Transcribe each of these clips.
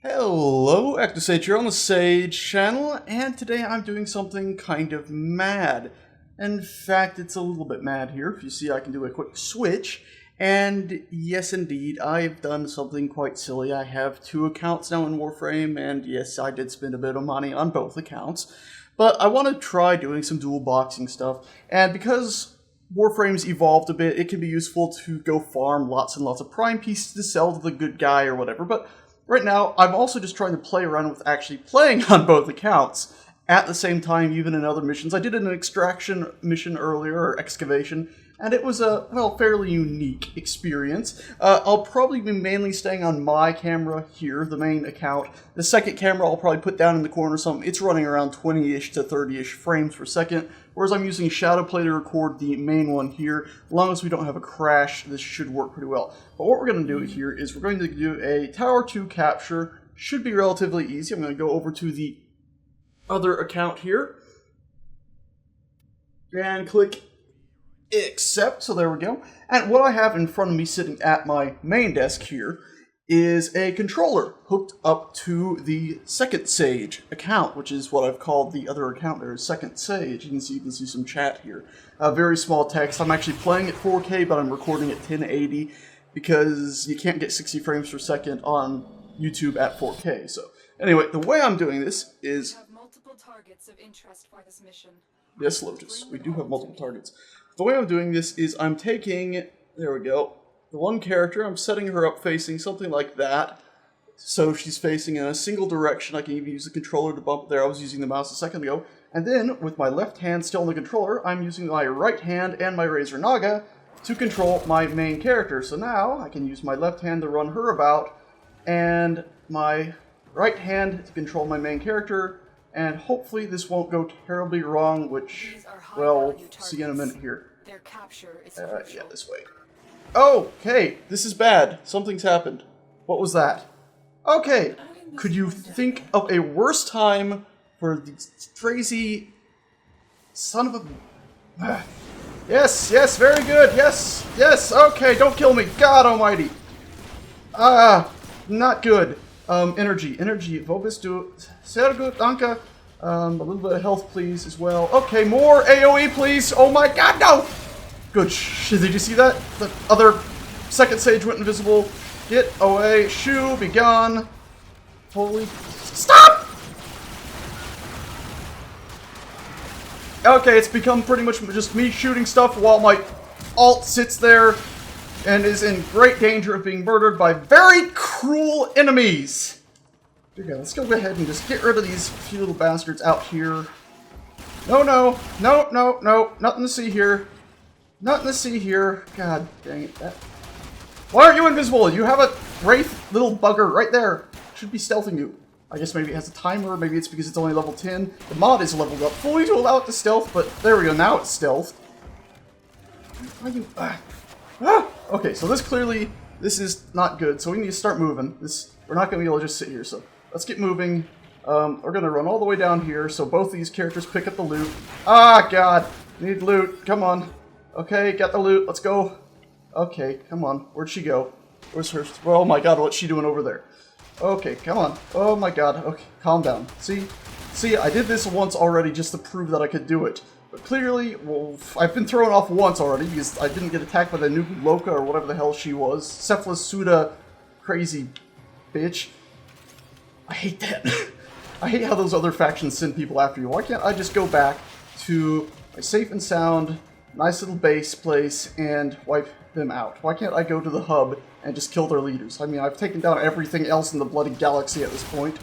Hello, ActiveSage here on the Sage channel, and today I'm doing something kind of mad. In fact, it's a little bit mad here. If you see, I can do a quick switch, and yes indeed, I've done something quite silly. I have two accounts now in Warframe, and yes, I did spend a bit of money on both accounts. But I want to try doing some dual boxing stuff, and because Warframe's evolved a bit, it can be useful to go farm lots and lots of prime pieces to sell to the good guy or whatever, but right now, I'm also just trying to play around with actually playing on both accounts at the same time, even in other missions. I did an extraction mission earlier, or excavation, and it was a, well, fairly unique experience. I'll probably be mainly staying on my camera here, the main account. The second camera I'll probably put down in the corner something. It's running around 20-ish to 30-ish frames per second, whereas I'm using Shadowplay to record the main one here. As long as we don't have a crash, this should work pretty well. But what we're going to do here is we're going to do a Tower 2 capture. Should be relatively easy. I'm going to go over to the other account here and click accept. So there we go. And what I have in front of me sitting at my main desk here is a controller hooked up to the Second Sage account, which is what I've called the other account there, is Second Sage. You can see some chat here. Very small text. I'm actually playing at 4K, but I'm recording at 1080 because you can't get 60 frames per second on YouTube at 4K. So anyway, the way I'm doing this is... multiple targets of interest for this mission. Yes, Lotus, we do have multiple targets. The way I'm doing this is I'm taking, there we go, the one character, I'm setting her up facing something like that. So she's facing in a single direction. I can even use the controller to bump there. I was using the mouse a second ago. And then, with my left hand still on the controller, I'm using my right hand and my Razor Naga to control my main character. So now, I can use my left hand to run her about, and my right hand to control my main character, and hopefully this won't go terribly wrong, which, well, we'll see in a minute here. Their capture is Yeah, this way. Okay, this is bad. Something's happened. What was that? Okay, could you think of a worse time for the crazy son of a... Yes, yes, very good, yes, yes, okay, don't kill me, God almighty. Not good. Energy, Vobis do... Sehr gut, danke. A little bit of health, please, as well. Okay, more AoE, please. Oh my god, no! Good. Did you see that? The other Second Sage went invisible. Get away. Shoo, be gone. Holy... Stop! Okay, it's become pretty much just me shooting stuff while my alt sits there and is in great danger of being murdered by very cruel enemies. Okay, let's go ahead and just get rid of these few little bastards out here. No, nothing to see here. Nothing to see here. God dang it. Why aren't you invisible? You have a wraith little bugger right there. Should be stealthing you. I guess maybe it has a timer, maybe it's because it's only level 10. The mod is leveled up fully to allow it to stealth, but there we go, now it's stealth. Why are you... Okay, so this is not good, so we need to start moving. We're not going to be able to just sit here, so let's get moving. We're going to run all the way down here, so both these characters pick up the loot. Ah, God! Need loot, come on. Okay, got the loot, let's go. Okay, come on, where'd she go? Where's her... Oh my God, what's she doing over there? Okay, come on. Oh my God, okay, calm down. See, I did this once already just to prove that I could do it. But clearly, well, I've been thrown off once already because I didn't get attacked by the new Loka or whatever the hell she was. Cephalus Suda, crazy bitch. I hate that. I hate how those other factions send people after you. Why can't I just go back to my safe and sound, nice little base place and wipe them out? Why can't I go to the hub and just kill their leaders? I mean, I've taken down everything else in the bloody galaxy at this point.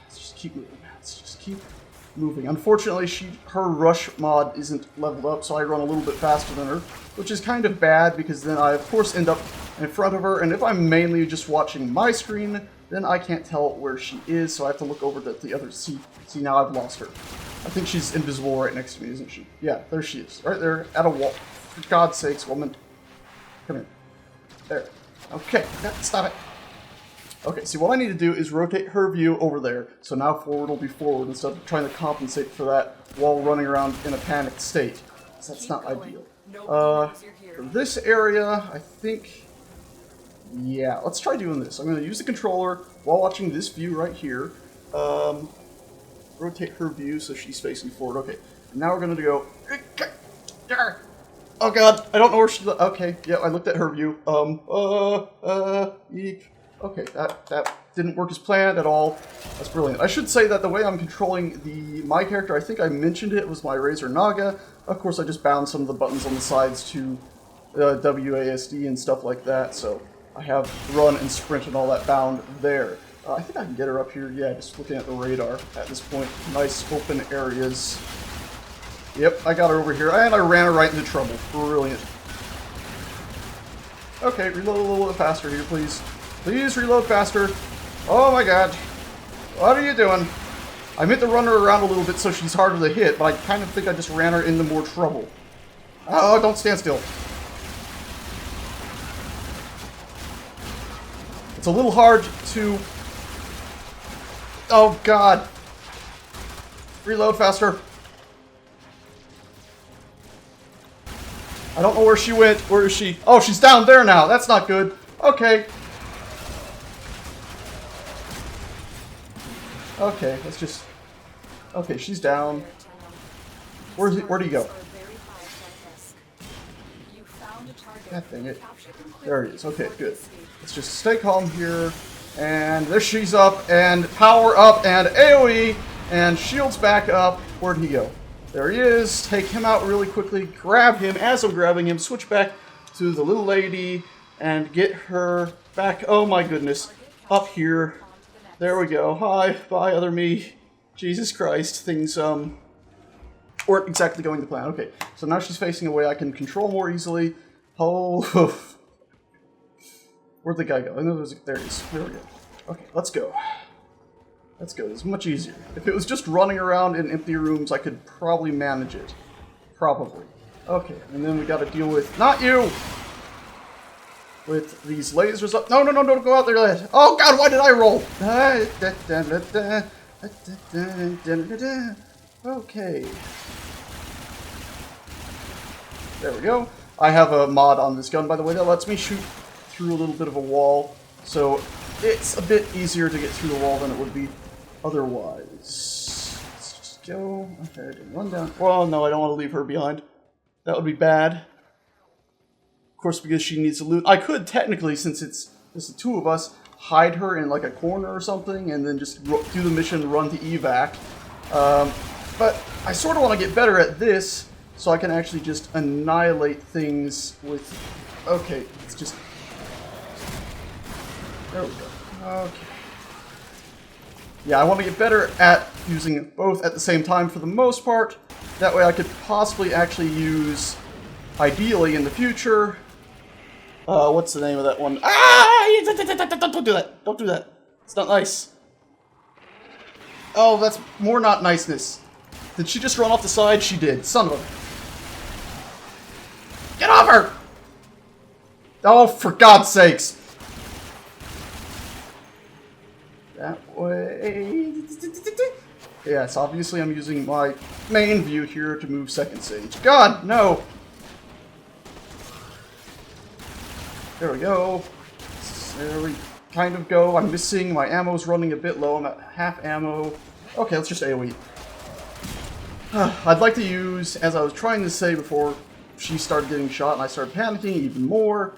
Let's just keep moving. Let's just keep moving. Unfortunately, her rush mod isn't leveled up, so I run a little bit faster than her, which is kind of bad because then I, of course, end up in front of her, and if I'm mainly just watching my screen, then I can't tell where she is, so I have to look over at the other seat. See, now I've lost her. I think she's invisible right next to me, isn't she? Yeah, there she is. Right there, at a wall. For God's sakes, woman. Come here. There. Okay, stop it. Okay, see, what I need to do is rotate her view over there, so now forward will be forward instead of trying to compensate for that while running around in a panicked state. So that's not ideal. For this area, I think... Yeah, let's try doing this. I'm going to use the controller while watching this view right here. Rotate her view so she's facing forward. Okay, and now we're going to go... Oh god, I don't know where she... Okay, yeah, I looked at her view. Eek. Okay, that didn't work as planned at all. That's brilliant. I should say that the way I'm controlling my character, I think I mentioned it, was my Razor Naga. Of course, I just bound some of the buttons on the sides to WASD and stuff like that, so I have run and sprint and all that bound there. I think I can get her up here, yeah, just looking at the radar at this point. Nice open areas. Yep, I got her over here, and I ran her right into trouble. Brilliant. Okay, reload a little bit faster here, please. Please reload faster. Oh my god. What are you doing? I meant to run her around a little bit so she's harder to hit, but I kind of think I just ran her into more trouble. Oh, don't stand still. It's a little hard to... Oh god. Reload faster. I don't know where she went. Where is she? Oh, she's down there now. That's not good. Okay. Okay, let's just... Okay, she's down. Where do you go? God dang it. There he is. Okay, good. Let's just stay calm here. And there she's up, and power up, and AoE, and shields back up. Where'd he go? There he is. Take him out really quickly. Grab him as I'm grabbing him. Switch back to the little lady and get her back. Oh my goodness. Up here. There we go. Hi. Bye, other me. Jesus Christ. Things, weren't exactly going to plan. Okay. So now she's facing away. I can control more easily. Oh. Where'd the guy go? I know there he is. There we go. Okay. Let's go. Let's go. It's much easier. If it was just running around in empty rooms, I could probably manage it. Probably. Okay, and then we gotta deal with... Not you! With these lasers up... No, don't go out there, lad. Oh god, why did I roll? Okay. There we go. I have a mod on this gun, by the way, that lets me shoot through a little bit of a wall. So it's a bit easier to get through the wall than it would be otherwise. Let's just go. Okay, run down. Well, no, I don't want to leave her behind. That would be bad. Of course, because she needs to loot. I could technically, since it's the two of us, hide her in like a corner or something, and then just do the mission, run to evac. But I sort of want to get better at this, so I can actually just annihilate things with... Okay, it's just... There we go. Okay. Yeah, I want to get better at using both at the same time for the most part. That way I could possibly actually use, ideally in the future... what's the name of that one? Ah! Don't do that. Don't do that. It's not nice. Oh, that's more not niceness. Did she just run off the side? She did. Son of a... Get off her! Oh, for God's sakes. That way... Yes, obviously I'm using my main view here to move second stage. God, no! There we go. There we kind of go. I'm missing. My ammo's running a bit low. I'm at half ammo. Okay, let's just AoE. I'd like to use, as I was trying to say before she started getting shot and I started panicking even more,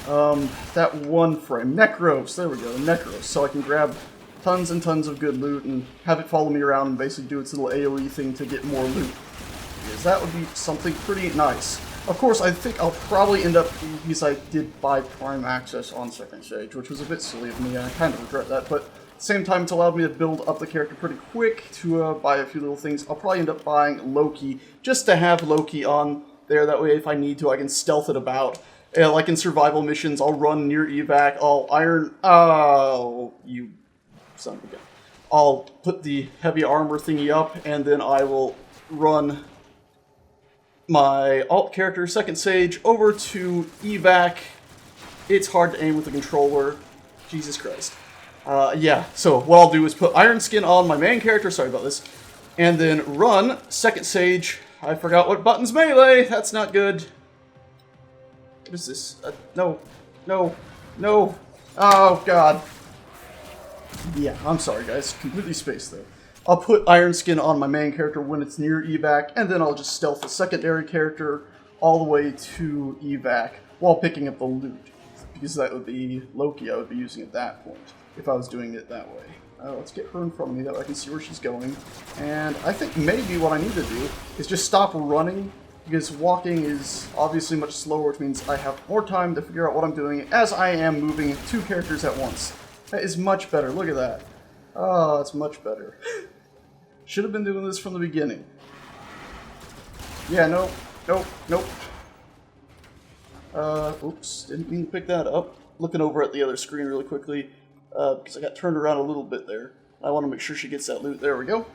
that Warframe. Necros. There we go. Necros. So I can grab tons and tons of good loot and have it follow me around and basically do its little AoE thing to get more loot. Because that would be something pretty nice. Of course, I think I'll probably end up, because I did buy Prime Access on second stage, which was a bit silly of me, and I kind of regret that, but at the same time, it's allowed me to build up the character pretty quick to buy a few little things. I'll probably end up buying Loki, just to have Loki on there, that way if I need to, I can stealth it about. Like in survival missions, I'll run near evac, I'll iron... Oh, you son of a gun. I'll put the heavy armor thingy up, and then I will run my alt character, second stage, over to evac. It's hard to aim with the controller. Jesus Christ. Yeah, so what I'll do is put Iron Skin on my main character, sorry about this, and then run second stage. I forgot what button's melee, that's not good. What is this? No, no, No. Oh, God. Yeah, I'm sorry, guys. Completely spaced there. I'll put Iron Skin on my main character when it's near evac, and then I'll just stealth a secondary character all the way to evac while picking up the loot. Because that would be Loki I would be using at that point, if I was doing it that way. Let's get her in front of me, that way I can see where she's going. And I think maybe what I need to do is just stop running, because walking is obviously much slower, which means I have more time to figure out what I'm doing as I am moving 2 characters at once. That is much better. Look at that. Oh, that's much better. Should have been doing this from the beginning. Yeah, nope. Oops, didn't mean to pick that up. Looking over at the other screen really quickly, because I got turned around a little bit there. I want to make sure she gets that loot. There we go.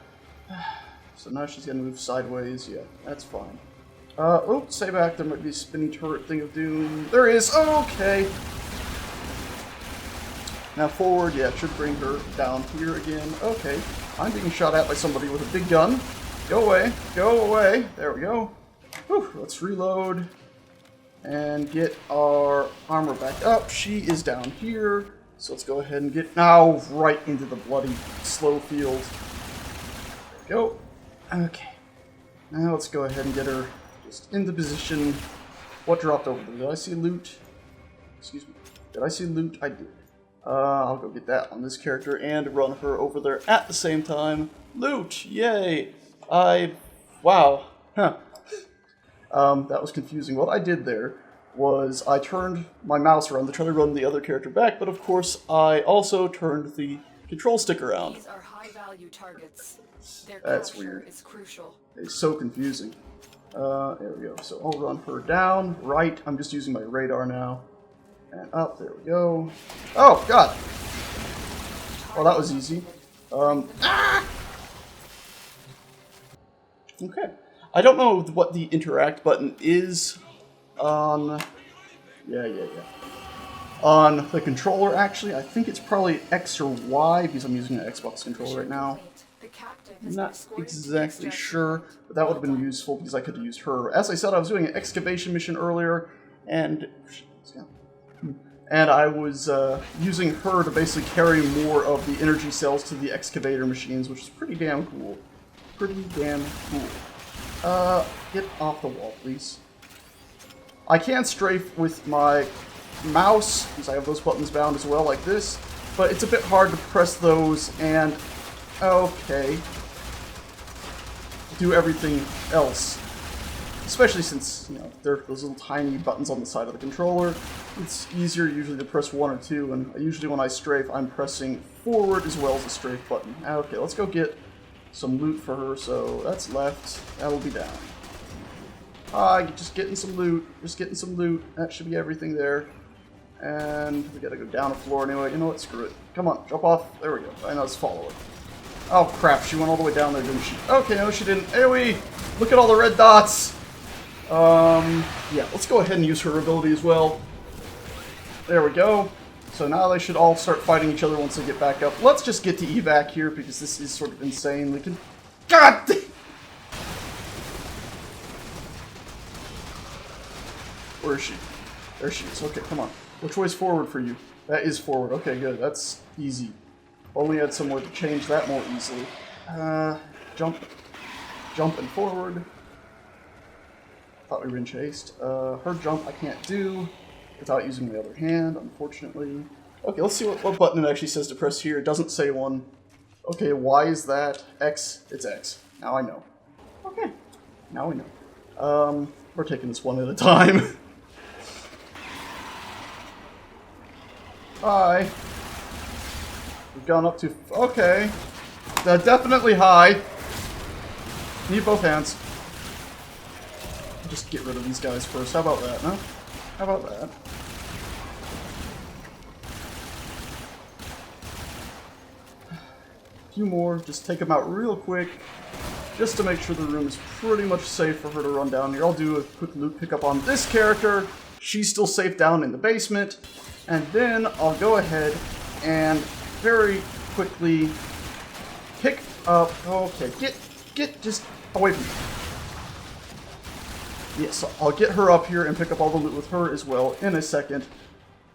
So now she's going to move sideways. Yeah, that's fine. Oops, stay back. There might be a spinning turret thing of doom. There is. Okay. Now forward. Yeah, it should bring her down here again. Okay. I'm being shot at by somebody with a big gun. Go away. Go away. There we go. Whew, let's reload. And get our armor back up. She is down here. So let's go ahead and get now right into the bloody slow field. There we go. Okay. Now let's go ahead and get her just into position. What dropped over there? Did I see loot? Excuse me. Did I see loot? I did. I'll go get that on this character and run her over there at the same time. Loot! Yay! Wow. Huh. That was confusing. What I did there was I turned my mouse around to try to run the other character back, but of course I also turned the control stick around. These are high-value targets. Their That's capture weird. is crucial. It's so confusing. There we go. So I'll run her down, right. I'm just using my radar now. And up, there we go. Oh, God! Well, that was easy. Okay. I don't know what the interact button is on... On the controller, actually. I think it's probably X or Y, because I'm using an Xbox controller right now. I'm not exactly sure, but that would have been useful, because I could have used her. As I said, I was doing an excavation mission earlier, and I was using her to basically carry more of the energy cells to the excavator machines, which is pretty damn cool. Pretty damn cool. Get off the wall, please. I can strafe with my mouse, because I have those buttons bound as well, like this, but it's a bit hard to press those and, okay, do everything else. Especially since, you know, there are those little tiny buttons on the side of the controller. It's easier usually to press 1 or 2, and usually when I strafe, I'm pressing forward as well as the strafe button. Okay, let's go get some loot for her, so that's left. That'll be down. Just getting some loot. Just getting some loot. That should be everything there. And we gotta go down a floor anyway. You know what? Screw it. Come on, jump off. There we go. I know, let's follow her. Oh, crap. She went all the way down there, didn't she? Okay, no, she didn't. AoE! Look at all the red dots! Yeah, let's go ahead and use her ability as well. There we go. So now they should all start fighting each other once they get back up. Let's just get to evac here, because this is sort of insane. We can... God! Where is she? There she is. Okay, come on. Which way's forward for you? That is forward. Okay, good. That's easy. Only had somewhere to change that more easily. Jump. Jump and forward. Thought we were in chased. Her jump I can't do without using the other hand, unfortunately. Okay, let's see what button it actually says to press here. It doesn't say one. Okay, Y is that? X? It's X. Now I know. Okay. Now we know. We're taking this one at a time. Hi. We've gone up to... Okay. Definitely high. Need both hands. Just get rid of these guys first. How about that, no? How about that? A few more. Just take them out real quick. Just to make sure the room is pretty much safe for her to run down here. I'll do a quick loot pickup on this character. She's still safe down in the basement. And then I'll go ahead and very quickly pick up... Okay, get just away from me. Yes, I'll get her up here and pick up all the loot with her as well in a second.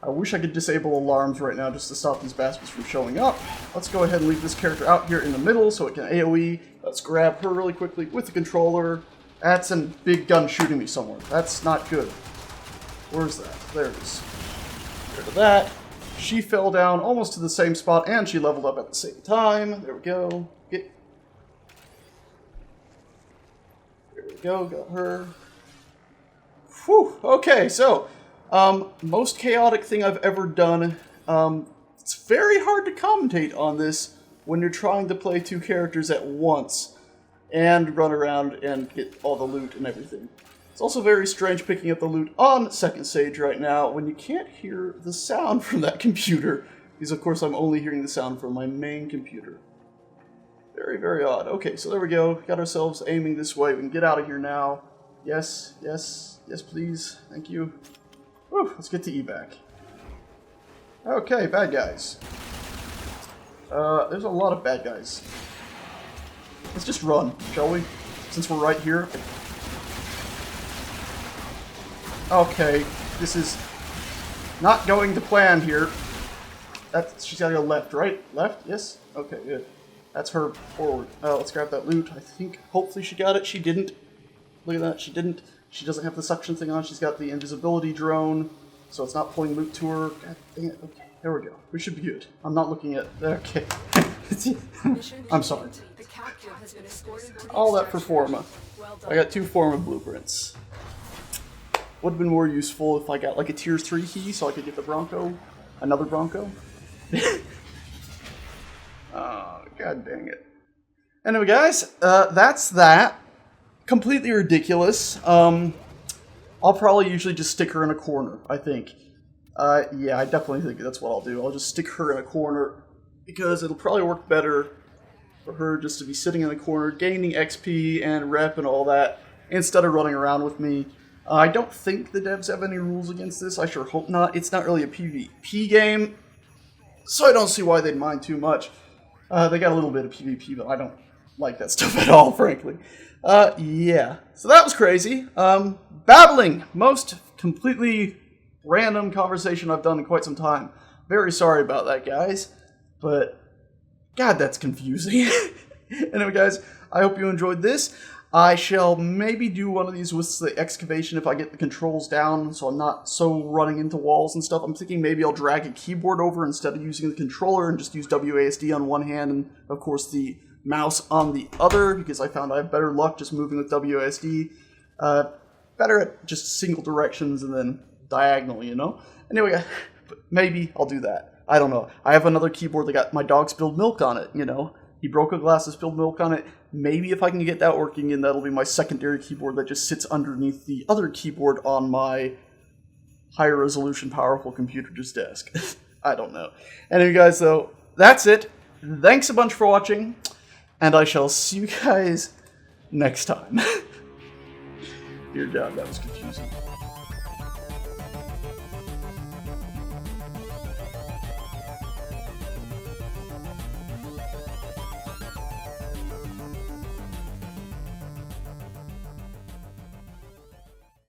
I wish I could disable alarms right now just to stop these bastards from showing up. Let's go ahead and leave this character out here in the middle so it can AoE. Let's grab her really quickly with the controller. That's a big gun shooting me somewhere. That's not good. Where's that? There it is. Get rid of that. She fell down almost to the same spot, and she leveled up at the same time. There we go. There we go. Got her. Whew. Okay, so most chaotic thing I've ever done. It's very hard to commentate on this when you're trying to play two characters at once and run around and get all the loot and everything. It's also very strange picking up the loot on second stage right now when you can't hear the sound from that computer, because of course I'm only hearing the sound from my main computer. Very, very odd. Okay, so there we go. Got ourselves aiming this way. We can get out of here now. Yes, yes, yes please. Thank you. Whew, let's get to evac. Okay, bad guys. There's a lot of bad guys. Let's just run, shall we? Since we're right here. Okay, this is not going to plan here. She's gotta go left, right? Left? Yes? Okay, good. That's her forward. Let's grab that loot. I think, hopefully she got it. She didn't. Look at that, she didn't. She doesn't have the suction thing on. She's got the invisibility drone, so it's not pulling loot to her. God dang it. Okay, there we go. We should be good. I'm not looking at... Okay. I'm sorry. All that for Forma. I got 2 Forma blueprints. Would have been more useful if I got like a tier 3 key so I could get the Bronco. Another Bronco. Oh, god dang it. Anyway, guys, that's that. Completely ridiculous. I'll probably usually just stick her in a corner, I think. Yeah, I definitely think that's what I'll do. I'll just stick her in a corner because it'll probably work better for her just to be sitting in a corner, gaining XP and rep and all that, instead of running around with me. I don't think the devs have any rules against this. I sure hope not. It's not really a PvP game, so I don't see why they'd mind too much. They got a little bit of PvP, but I don't like that stuff at all, frankly. Yeah. So that was crazy. Babbling. Most completely random conversation I've done in quite some time. Very sorry about that, guys. But, God, that's confusing. Anyway, guys, I hope you enjoyed this. I shall maybe do one of these with the excavation if I get the controls down, so I'm not so running into walls and stuff. I'm thinking maybe I'll drag a keyboard over instead of using the controller and just use WASD on one hand and, of course, the mouse on the other, because I found I have better luck just moving with WASD. Better at just single directions and then diagonal, you know? Anyway, maybe I'll do that. I don't know. I have another keyboard that got my dog spilled milk on it, you know? He broke a glass and spilled milk on it. Maybe if I can get that working, and that'll be my secondary keyboard that just sits underneath the other keyboard on my higher resolution powerful computer's desk. I don't know. Anyway, guys, though, that's it. Thanks a bunch for watching, and I shall see you guys next time. Dear God, that was confusing.